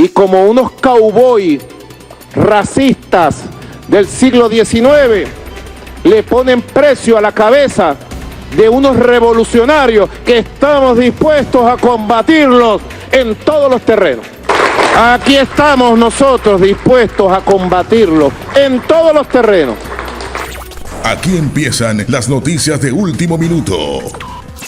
y como unos cowboys racistas del siglo XIX le ponen precio a la cabeza de unos revolucionarios que estamos dispuestos a combatirlos en todos los terrenos. Aquí estamos nosotros dispuestos a combatirlos en todos los terrenos. Aquí empiezan las noticias de último minuto.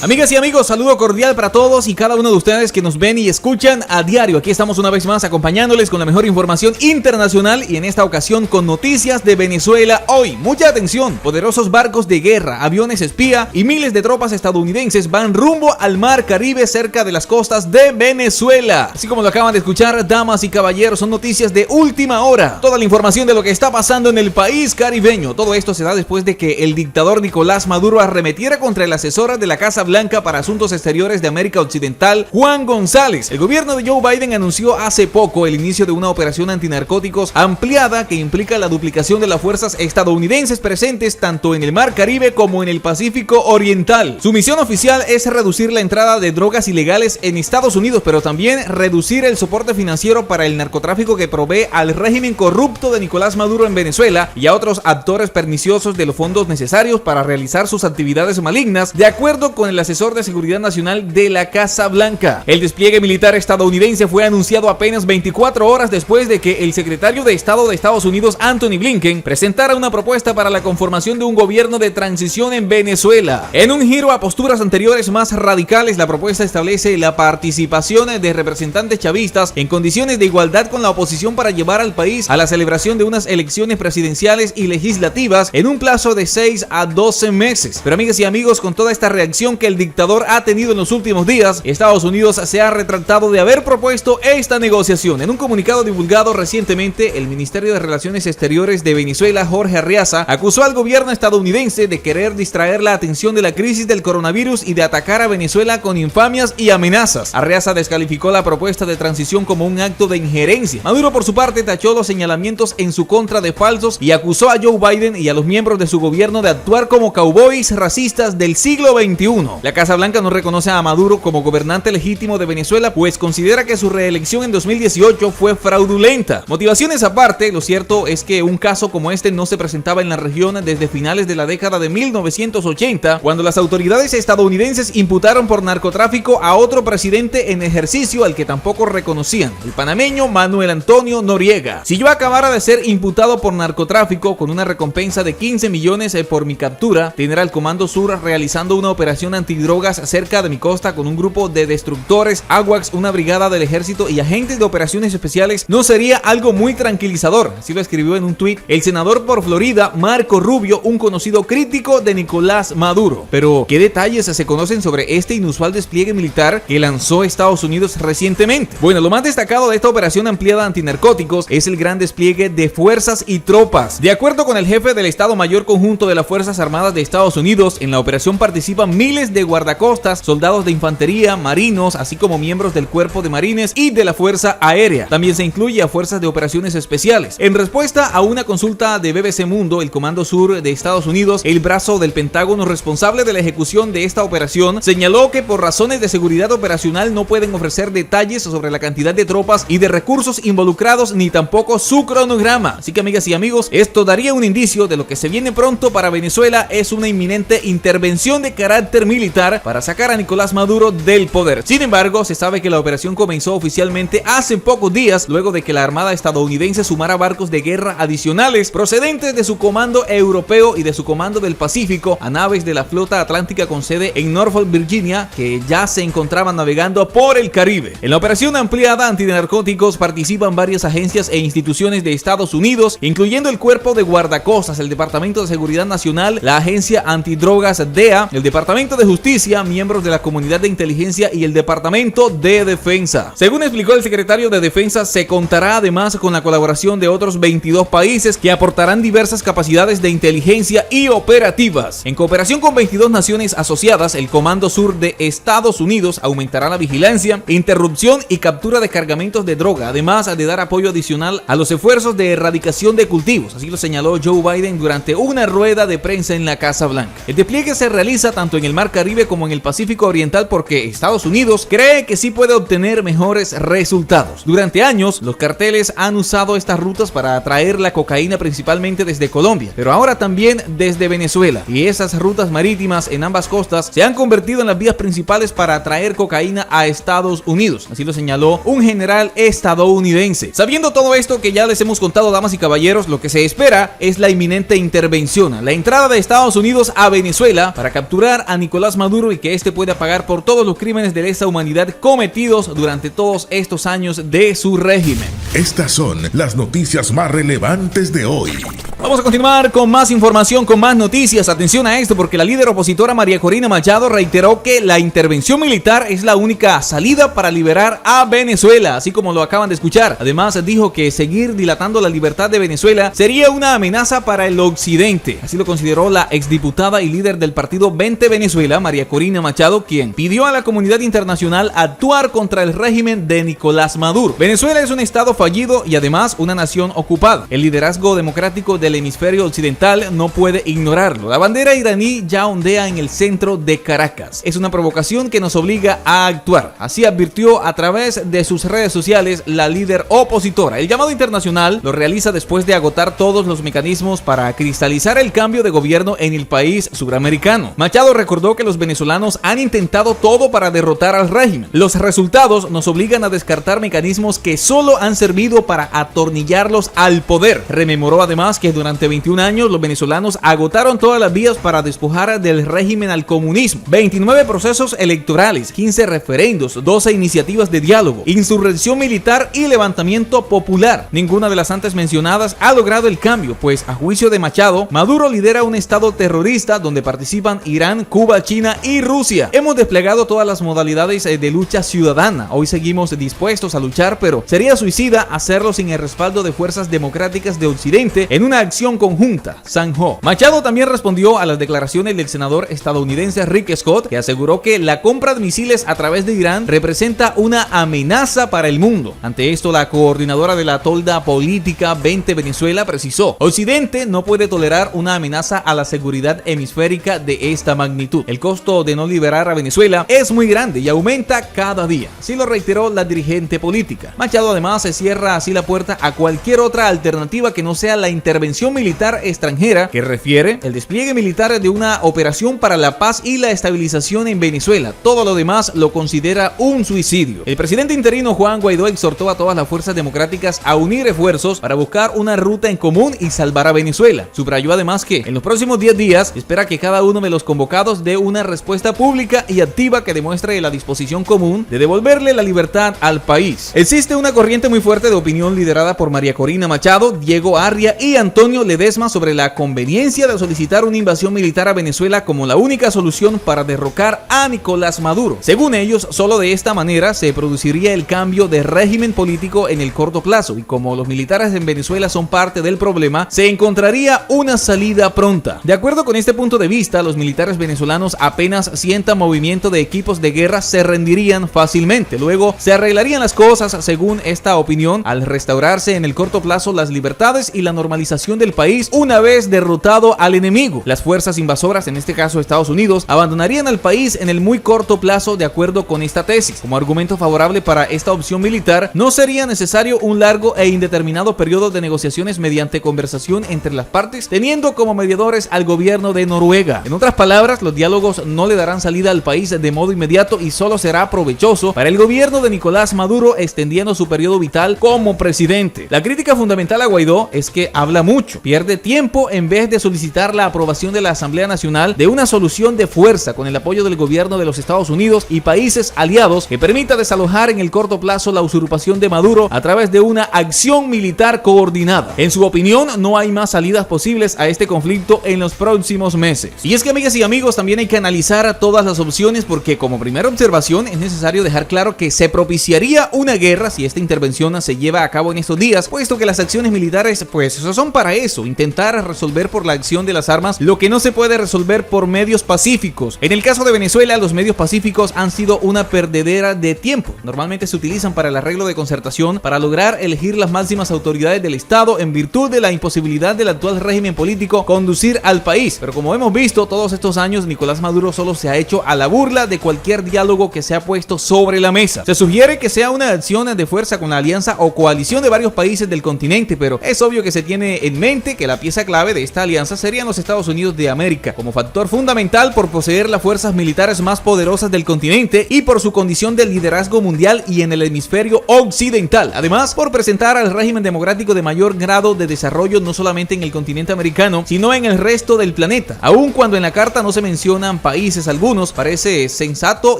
Amigas y amigos, saludo cordial para todos y cada uno de ustedes que nos ven y escuchan a diario. Aquí estamos una vez más acompañándoles con la mejor información internacional y en esta ocasión con noticias de Venezuela hoy. Mucha atención, poderosos barcos de guerra, aviones espía y miles de tropas estadounidenses van rumbo al mar Caribe cerca de las costas de Venezuela. Así como lo acaban de escuchar, damas y caballeros, son noticias de última hora. Toda la información de lo que está pasando en el país caribeño. Todo esto se da después de que el dictador Nicolás Maduro arremetiera contra el asesor de la Casa Blanca para Asuntos Exteriores de América Occidental, Juan González. El gobierno de Joe Biden anunció hace poco el inicio de una operación antinarcóticos ampliada que implica la duplicación de las fuerzas estadounidenses presentes tanto en el Mar Caribe como en el Pacífico Oriental. Su misión oficial es reducir la entrada de drogas ilegales en Estados Unidos, pero también reducir el soporte financiero para el narcotráfico que provee al régimen corrupto de Nicolás Maduro en Venezuela y a otros actores perniciosos de los fondos necesarios para realizar sus actividades malignas, de acuerdo con el asesor de seguridad nacional de la Casa Blanca. El despliegue militar estadounidense fue anunciado apenas 24 horas después de que el secretario de Estado de Estados Unidos, Anthony Blinken, presentara una propuesta para la conformación de un gobierno de transición en Venezuela. En un giro a posturas anteriores más radicales, la propuesta establece la participación de representantes chavistas en condiciones de igualdad con la oposición para llevar al país a la celebración de unas elecciones presidenciales y legislativas en un plazo de 6 a 12 meses. Pero amigas y amigos, con toda esta reacción que el dictador ha tenido en los últimos días, Estados Unidos se ha retractado de haber propuesto esta negociación. En un comunicado divulgado recientemente, el Ministerio de Relaciones Exteriores de Venezuela, Jorge Arriaza, acusó al gobierno estadounidense de querer distraer la atención de la crisis del coronavirus y de atacar a Venezuela con infamias y amenazas. Arriaza descalificó la propuesta de transición como un acto de injerencia. Maduro, por su parte, tachó los señalamientos en su contra de falsos y acusó a Joe Biden y a los miembros de su gobierno de actuar como cowboys racistas del siglo XXI. La Casa Blanca no reconoce a Maduro como gobernante legítimo de Venezuela, pues considera que su reelección en 2018 fue fraudulenta. Motivaciones aparte, lo cierto es que un caso como este no se presentaba en la región desde finales de la década de 1980, cuando las autoridades estadounidenses imputaron por narcotráfico a otro presidente en ejercicio al que tampoco reconocían, el panameño Manuel Antonio Noriega. Si yo acabara de ser imputado por narcotráfico con una recompensa de 15 millones por mi captura, tendrá el Comando Sur realizando una operación antidrogas cerca de mi costa con un grupo de destructores, AWACS, una brigada del ejército y agentes de operaciones especiales, no sería algo muy tranquilizador. Así lo escribió en un tuit el senador por Florida, Marco Rubio, un conocido crítico de Nicolás Maduro. Pero, ¿qué detalles se conocen sobre este inusual despliegue militar que lanzó Estados Unidos recientemente? Bueno, lo más destacado de esta operación ampliada antinarcóticos es el gran despliegue de fuerzas y tropas. De acuerdo con el jefe del Estado Mayor Conjunto de las Fuerzas Armadas de Estados Unidos, en la operación participan miles de guardacostas, soldados de infantería, marinos, así como miembros del Cuerpo de Marines y de la Fuerza Aérea. También se incluye a fuerzas de operaciones especiales. En respuesta a una consulta de BBC Mundo, el Comando Sur de Estados Unidos, el brazo del Pentágono responsable de la ejecución de esta operación, señaló que por razones de seguridad operacional no pueden ofrecer detalles sobre la cantidad de tropas y de recursos involucrados ni tampoco su cronograma. Así que, amigas y amigos, esto daría un indicio de lo que se viene pronto para Venezuela. Es una inminente intervención de carácter militar para sacar a Nicolás Maduro del poder. Sin embargo, se sabe que la operación comenzó oficialmente hace pocos días, luego de que la Armada estadounidense sumara barcos de guerra adicionales procedentes de su comando europeo y de su comando del Pacífico a naves de la flota atlántica con sede en Norfolk, Virginia, que ya se encontraban navegando por el Caribe. En la operación ampliada antinarcóticos participan varias agencias e instituciones de Estados Unidos, incluyendo el Cuerpo de Guardacostas, el Departamento de Seguridad Nacional, la Agencia Antidrogas DEA, el Departamento de Justicia, miembros de la Comunidad de Inteligencia y el Departamento de Defensa. Según explicó el secretario de Defensa, se contará además con la colaboración de otros 22 países que aportarán diversas capacidades de inteligencia y operativas. En cooperación con 22 naciones asociadas, el Comando Sur de Estados Unidos aumentará la vigilancia, interrupción y captura de cargamentos de droga, además de dar apoyo adicional a los esfuerzos de erradicación de cultivos. Así lo señaló Joe Biden durante una rueda de prensa en la Casa Blanca. El despliegue se realiza tanto en el Mar Caribe Caribe como en el Pacífico Oriental porque Estados Unidos cree que sí puede obtener mejores resultados. Durante años, los carteles han usado estas rutas para atraer la cocaína principalmente desde Colombia, pero ahora también desde Venezuela, y esas rutas marítimas en ambas costas se han convertido en las vías principales para atraer cocaína a Estados Unidos, así lo señaló un general estadounidense. Sabiendo todo esto que ya les hemos contado, damas y caballeros, lo que se espera es la inminente intervención, la entrada de Estados Unidos a Venezuela para capturar a Nicolás Maduro y que éste pueda pagar por todos los crímenes de lesa humanidad cometidos durante todos estos años de su régimen. Estas son las noticias más relevantes de hoy. Vamos a continuar con más información, con más noticias. Atención a esto porque la líder opositora María Corina Machado reiteró que la intervención militar es la única salida para liberar a Venezuela, así como lo acaban de escuchar. Además dijo que seguir dilatando la libertad de Venezuela sería una amenaza para el occidente. Así lo consideró la exdiputada y líder del partido 20 Venezuela, María Corina Machado, quien pidió a la comunidad internacional actuar contra el régimen de Nicolás Maduro. Venezuela es un estado fallido y además una nación ocupada. El liderazgo democrático del hemisferio occidental no puede ignorarlo. La bandera iraní ya ondea en el centro de Caracas. Es una provocación que nos obliga a actuar. Así advirtió a través de sus redes sociales la líder opositora. El llamado internacional lo realiza después de agotar todos los mecanismos para cristalizar el cambio de gobierno en el país suramericano. Machado recordó que los venezolanos han intentado todo para derrotar al régimen. Los resultados nos obligan a descartar mecanismos que solo han servido para atornillarlos al poder. Rememoró además que durante 21 años los venezolanos agotaron todas las vías para despojar del régimen al comunismo. 29 procesos electorales, 15 referendos, 12 iniciativas de diálogo, insurrección militar y levantamiento popular. Ninguna de las antes mencionadas ha logrado el cambio, pues a juicio de Machado, Maduro lidera un estado terrorista donde participan Irán, Cuba, China y Rusia. Hemos desplegado todas las modalidades de lucha ciudadana. Hoy seguimos dispuestos a luchar, pero sería suicida hacerlo sin el respaldo de fuerzas democráticas de Occidente en una acción conjunta, zanjó. Machado también respondió a las declaraciones del senador estadounidense Rick Scott, que aseguró que la compra de misiles a través de Irán representa una amenaza para el mundo. Ante esto, la coordinadora de la tolda política 20 Venezuela precisó: Occidente no puede tolerar una amenaza a la seguridad hemisférica de esta magnitud. El costo de no liberar a Venezuela es muy grande y aumenta cada día. Así lo reiteró la dirigente política. Machado además se cierra así la puerta a cualquier otra alternativa que no sea la intervención militar extranjera, que refiere el despliegue militar de una operación para la paz y la estabilización en Venezuela. Todo lo demás lo considera un suicidio. El presidente interino Juan Guaidó exhortó a todas las fuerzas democráticas a unir esfuerzos para buscar una ruta en común y salvar a Venezuela. Subrayó además que en los próximos 10 días espera que cada uno de los convocados dé una respuesta pública y activa que demuestre la disposición común de devolverle la libertad al país. Existe una corriente muy fuerte de opinión liderada por María Corina Machado, Diego Arria y Antonio Ledesma sobre la conveniencia de solicitar una invasión militar a Venezuela como la única solución para derrocar a Nicolás Maduro. Según ellos, solo de esta manera se produciría el cambio de régimen político en el corto plazo, y como los militares en Venezuela son parte del problema, se encontraría una salida pronta. De acuerdo con este punto de vista, los militares venezolanos apenas sientan movimiento de equipos de guerra se rendirían fácilmente. Luego se arreglarían las cosas, según esta opinión, al restaurarse en el corto plazo las libertades y la normalización del país una vez derrotado al enemigo. Las fuerzas invasoras, en este caso Estados Unidos, abandonarían al país en el muy corto plazo de acuerdo con esta tesis. Como argumento favorable para esta opción militar, no sería necesario un largo e indeterminado periodo de negociaciones mediante conversación entre las partes, teniendo como mediadores al gobierno de Noruega. En otras palabras, los diálogos no le darán salida al país de modo inmediato y solo será provechoso para el gobierno de Nicolás Maduro, extendiendo su periodo vital como presidente. La crítica fundamental a Guaidó es que habla mucho, pierde tiempo en vez de solicitar la aprobación de la Asamblea Nacional de una solución de fuerza con el apoyo del gobierno de los Estados Unidos y países aliados que permita desalojar en el corto plazo la usurpación de Maduro a través de una acción militar coordinada. En su opinión, no hay más salidas posibles a este conflicto en los próximos meses. Y es que, amigas y amigos, también hay que analizar todas las opciones, porque como primera observación es necesario dejar claro que se propiciaría una guerra si esta intervención se lleva a cabo en estos días, puesto que las acciones militares pues son para para eso, intentar resolver por la acción de las armas lo que no se puede resolver por medios pacíficos. En el caso de Venezuela, los medios pacíficos han sido una perdedera de tiempo. Normalmente se utilizan para el arreglo de concertación para lograr elegir las máximas autoridades del Estado en virtud de la imposibilidad del actual régimen político conducir al país. Pero como hemos visto todos estos años, Nicolás Maduro solo se ha hecho a la burla de cualquier diálogo que se ha puesto sobre la mesa. Se sugiere que sea una acción de fuerza con la alianza o coalición de varios países del continente, pero es obvio que se tiene en mente que la pieza clave de esta alianza serían los Estados Unidos de América, como factor fundamental por poseer las fuerzas militares más poderosas del continente y por su condición de liderazgo mundial y en el hemisferio occidental. Además, por presentar al régimen democrático de mayor grado de desarrollo no solamente en el continente americano, sino en el resto del planeta. Aun cuando en la carta no se mencionan países algunos, parece sensato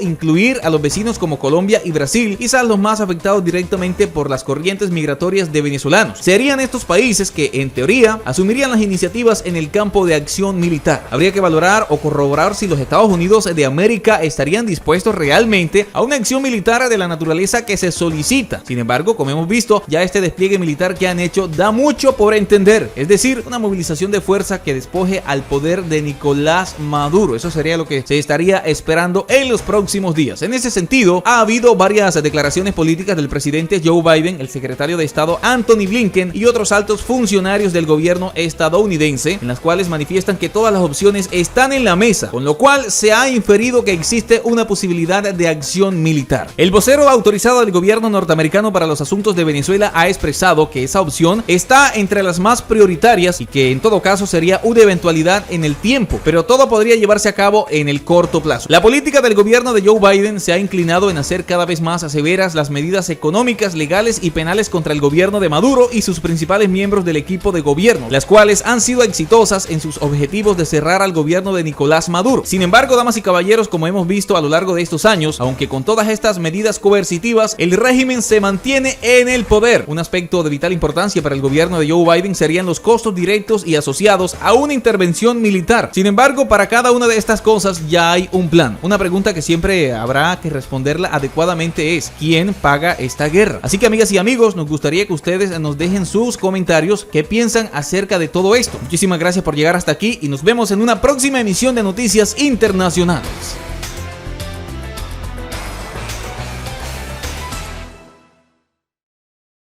incluir a los vecinos como Colombia y Brasil, quizás los más afectados directamente por las corrientes migratorias de venezolanos. Serían estos países que, en teoría, asumirían las iniciativas en el campo de acción militar. Habría que valorar o corroborar si los Estados Unidos de América estarían dispuestos realmente a una acción militar de la naturaleza que se solicita. Sin embargo, como hemos visto, ya este despliegue militar que han hecho da mucho por entender, es decir, una movilización de fuerza que despoje al poder de Nicolás Maduro. Eso sería lo que se estaría esperando en los próximos días. En ese sentido, ha habido varias declaraciones políticas del presidente Joe Biden, el secretario de Estado Antony Blinken y otros altos funcionarios del gobierno estadounidense, en las cuales manifiestan que todas las opciones están en la mesa, con lo cual se ha inferido que existe una posibilidad de acción militar. El vocero autorizado del gobierno norteamericano para los asuntos de Venezuela ha expresado que esa opción está entre las más prioritarias y que en todo caso sería una eventualidad en el tiempo, pero todo podría llevarse a cabo en el corto plazo. La política del gobierno de Joe Biden se ha inclinado en hacer cada vez más severas las medidas económicas, legales y penales contra el gobierno de Maduro y sus principales miembros del equipo de gobierno, las cuales han sido exitosas en sus objetivos de cerrar al gobierno de Nicolás Maduro. Sin embargo, damas y caballeros, como hemos visto a lo largo de estos años, aunque con todas estas medidas coercitivas, el régimen se mantiene en el poder. Un aspecto de vital importancia para el gobierno de Joe Biden serían los costos directos y asociados a una intervención militar. Sin embargo, para cada una de estas cosas ya hay un plan. Una pregunta que siempre habrá que responderla adecuadamente es: ¿quién paga esta guerra? Así que, amigas y amigos, nos gustaría que ustedes nos dejen sus comentarios, qué piensan acerca de todo esto. Muchísimas gracias por llegar hasta aquí y nos vemos en una próxima emisión de Noticias Internacionales.